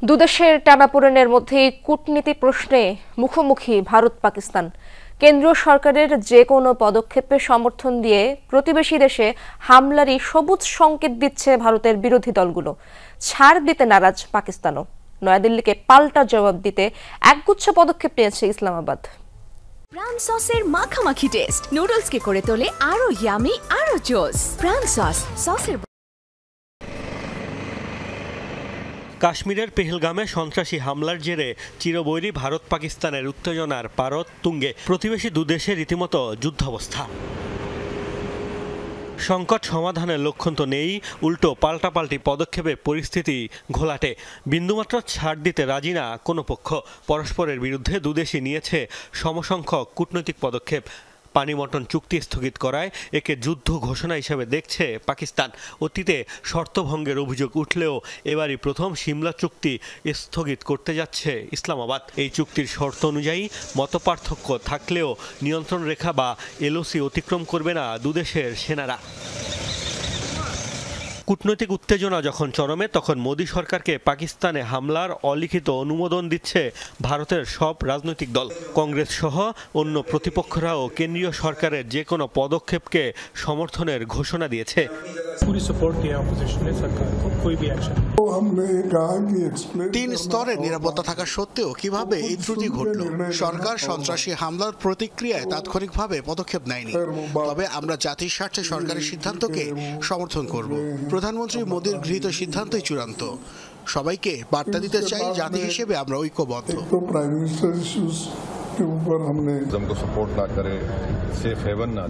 দুদেশের টানাপোড়েনের মধ্যে কূটনীতি প্রশ্নে মুখোমুখি ভারত পাকিস্তান। কেন্দ্রীয় সরকারের যে কোনো পদক্ষেপে সমর্থন দিয়ে প্রতিবেশী দেশে হামলারই সবুজ সংকেত দিচ্ছে ভারতের বিরোধী দলগুলো। ছাড় দিতে নারাজ পাকিস্তানও। নয়াদিল্লিকে পাল্টা জবাব দিতে একগুচ্ছ পদক্ষেপ নিয়েছে ইসলামাবাদ। প্রাণ সসের মাখামাখি টেস্ট নুডলসকে করে তোলে আরো ইয়ামি আরো জোস। প্রাণ সসের কাশ্মীরের পেহেলগামে সন্ত্রাসী হামলার জেরে চিরবৈরী ভারত পাকিস্তানের উত্তেজনার পারদ তুঙ্গে। প্রতিবেশী দুদেশে রীতিমতো যুদ্ধাবস্থা। সংকট সমাধানের লক্ষণ তো নেই, উল্টো পাল্টাপাল্টি পদক্ষেপে পরিস্থিতি ঘোলাটে। বিন্দুমাত্র ছাড় দিতে রাজি না কোনো পক্ষ। পরস্পরের বিরুদ্ধে দুদেশই নিয়েছে সমসংখ্যক কূটনৈতিক পদক্ষেপ। পানি বণ্টন চুক্তি স্থগিত করায় একে যুদ্ধ ঘোষণা হিসেবে দেখছে পাকিস্তান। অতীতে শর্তভঙ্গের অভিযোগ উঠলেও এবারই প্রথম সিমলা চুক্তি স্থগিত করতে যাচ্ছে ইসলামাবাদ। এই চুক্তির শর্ত অনুযায়ী মতপার্থক্য থাকলেও নিয়ন্ত্রণ রেখা বা এলওসি অতিক্রম করবে না দুদেশের সেনারা। কূটনৈতিক উত্তেজনা যখন চরমে, তখন মোদী সরকারকে পাকিস্তানে হামলার অলিখিত অনুমোদন দিচ্ছে ভারতের সব রাজনৈতিক দল। কংগ্রেস সহ অন্য প্রতিপক্ষরাও কেন্দ্রীয় সরকারের যে কোনো পদক্ষেপকে সমর্থনের ঘোষণা দিয়েছে। তিন স্তরের নিরাপত্তা থাকা সত্ত্বেও কিভাবে এই ত্রুটি ঘটল? সরকার সন্ত্রাসী হামলার প্রতিক্রিয়ায় তাৎক্ষণিকভাবে পদক্ষেপ নেয়নি, তবে আমরা জাতির স্বার্থে সরকারের সিদ্ধান্তকে সমর্থন করব। প্রধানমন্ত্রী মোদীর গৃহীত সিদ্ধান্তই চূড়ান্ত। সবাইকে বার্তা দিতে চাই, জাতি হিসেবে আমরা ঐক্যবদ্ধ।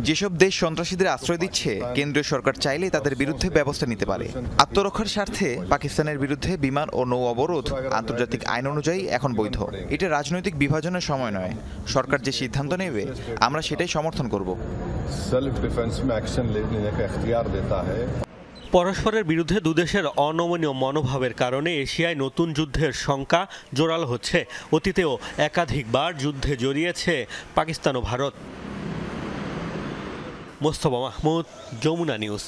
যেসব দেশ সন্ত্রাসীদের আশ্রয় দিচ্ছে, কেন্দ্রীয় সরকার চাইলে তাদের বিরুদ্ধে ব্যবস্থা নিতে পারে। আত্মরক্ষার স্বার্থে পাকিস্তানের বিরুদ্ধে বিমান ও নৌ অবরোধ আন্তর্জাতিক আইন অনুযায়ী এখন বৈধ। এটা রাজনৈতিক বিভাজনের সময় নয়। সরকার যে সিদ্ধান্ত নেবে আমরা সেটাই সমর্থন করব। পরস্পরের বিরুদ্ধে দুদেশের অনমনীয় মনোভাবের কারণে এশিয়ায় নতুন যুদ্ধের শঙ্কা জোরালো হচ্ছে। অতীতেও একাধিকবার যুদ্ধে জড়িয়েছে পাকিস্তান ও ভারত। মোস্তফা মাহমুদ, যমুনা নিউজ।